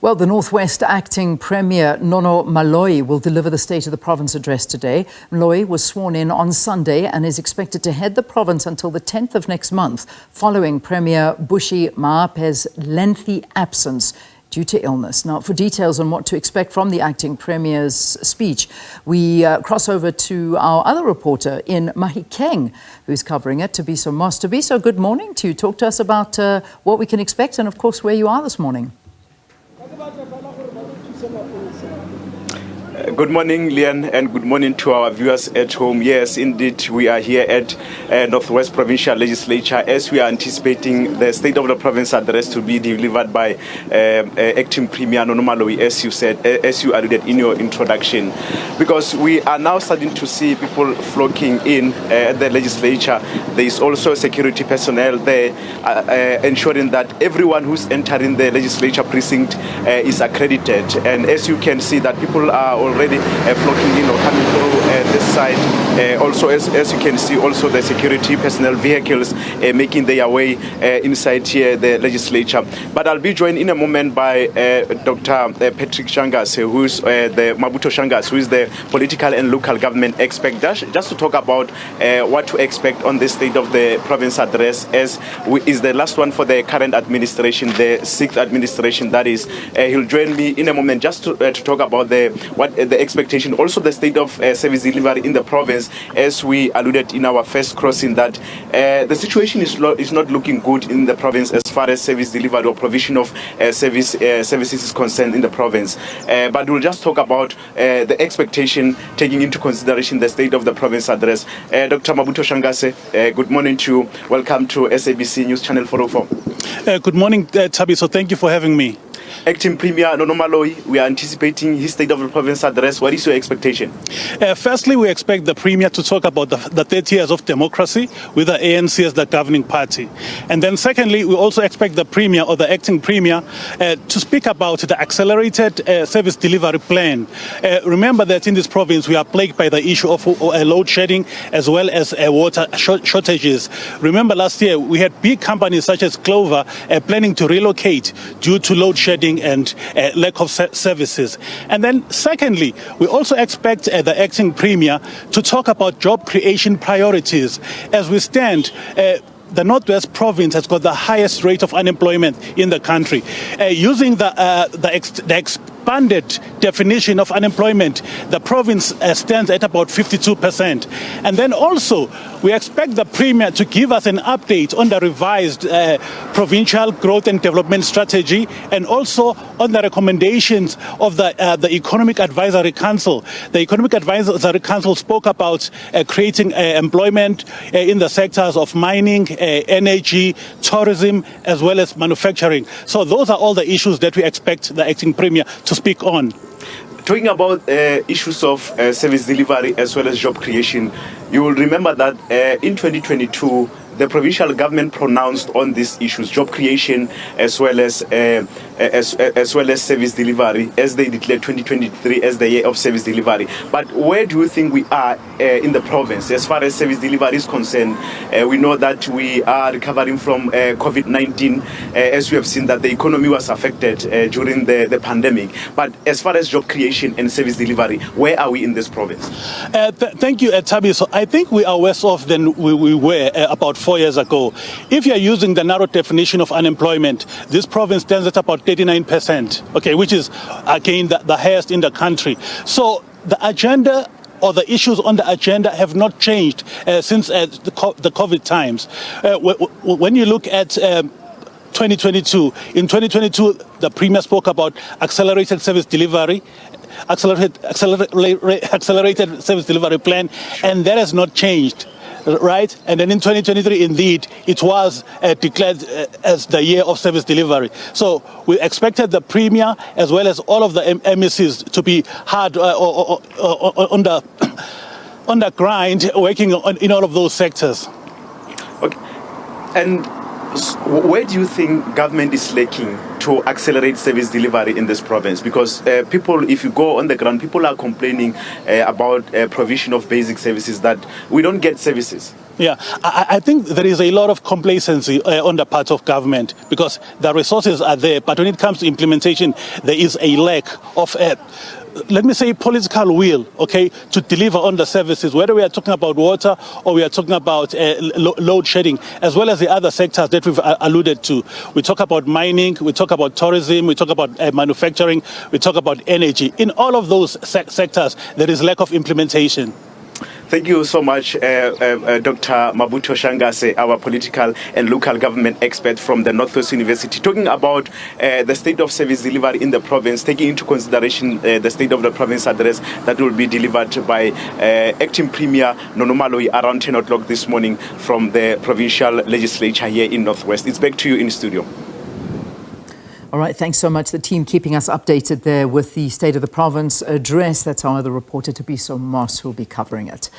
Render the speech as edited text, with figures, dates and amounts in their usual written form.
Well, the Northwest Acting Premier Nono Maloyi will deliver the State of the Province address today. Maloyi was sworn in on Sunday and is expected to head the province until the 10th of next month, following Premier Bushy Maape's lengthy absence due to illness. Now, for details on what to expect from the Acting Premier's speech, we cross over to our other reporter in Mahikeng, who's covering it, Thabiso Moss. Thabiso, good morning to you. Talk to us about what we can expect and, of course, where you are this morning. Good morning, Leon, and good morning to our viewers at home. Yes, indeed, we are here at Northwest Provincial Legislature as we are anticipating the State of the Province address to be delivered by Acting Premier Nono Maloyi, as you said, as you alluded in your introduction. Because we are now starting to see people flocking in at the legislature. There is also security personnel there ensuring that everyone who's entering the legislature precinct is accredited. And as you can see, that people are already flocking in or coming through this side. Also, as you can see, also the security personnel vehicles making their way inside here, the legislature. But I'll be joined in a moment by Dr. Patrick Shangas, who's the Mabuto Shangas, who is the political and local government expert, just to talk about what to expect on the State of the Province address, as is the last one for the current administration, the 6th administration, that is. He'll join me in a moment just to talk about the expectation, also the state of service delivery in the province, as we alluded in our first crossing, that the situation is not looking good in the province as far as service delivery or provision of services is concerned in the province. But we'll just talk about the expectation, taking into consideration the state of the province address. Dr. Mabuto Shangase, good morning to you. Welcome to SABC News Channel 404. Good morning, Thabiso. Thank you for having me. Acting Premier Nono Maloyi, we are anticipating his State of the Province address. What is your expectation? Firstly, we expect the Premier to talk about the 30 years of democracy with the ANC as the governing party. And then secondly, we also expect the Premier or the Acting Premier to speak about the accelerated service delivery plan. Remember that in this province, we are plagued by the issue of load shedding as well as water shortages. Remember last year, we had big companies such as Clover planning to relocate due to load shedding and lack of services. And then secondly, we also expect the Acting Premier to talk about job creation priorities. As we stand, the Northwest Province has got the highest rate of unemployment in the country. Using the expanded definition of unemployment, the province stands at about 52%. And then also, we expect the Premier to give us an update on the revised provincial growth and development strategy, and also on the recommendations of the Economic Advisory Council. The Economic Advisory Council spoke about creating employment in the sectors of mining, energy, tourism, as well as manufacturing. So those are all the issues that we expect the Acting Premier to speak on. Talking about issues of service delivery as well as job creation, you will remember that in 2022, the provincial government pronounced on these issues, job creation as well as service delivery, as they declared 2023 as the year of service delivery. But where do you think we are in the province as far as service delivery is concerned? We know that we are recovering from COVID-19, as we have seen that the economy was affected during the pandemic. But as far as job creation and service delivery, where are we in this province? Thank you, Tabi. So I think we are worse off than we were about 4 years ago. If you're using the narrow definition of unemployment, this province stands at about 39%, okay, which is, again, the highest in the country. So the agenda or the issues on the agenda have not changed since the COVID times. When you look at 2022, in 2022, the Premier spoke about accelerated service delivery, accelerated service delivery plan, and that has not changed. Right, and then in 2023, indeed, it was declared as the year of service delivery. So we expected the Premier, as well as all of the MECs, to be hard on the grind, working in all of those sectors. Okay, and where do you think government is lacking to accelerate service delivery in this province? Because people, if you go on the ground, people are complaining about provision of basic services, that we don't get services. Yeah, I think there is a lot of complacency on the part of government because the resources are there, but when it comes to implementation, there is a lack of, let me say, political will, okay, to deliver on the services, whether we are talking about water or we are talking about load shedding, as well as the other sectors that we've alluded to. We talk about mining, we talk about tourism, we talk about manufacturing, we talk about energy. In all of those sectors, there is lack of implementation. Thank you so much, Dr. Mabuto Shangase, our political and local government expert from the Northwest University, talking about the state of service delivery in the province, taking into consideration the state of the province address that will be delivered by acting Premier Nono Maloyi around 10 o'clock this morning from the provincial legislature here in Northwest. It's back to you in studio. All right, thanks so much. The team keeping us updated there with the State of the Province address. That's our other reporter, Thabiso Moss, who will be covering it.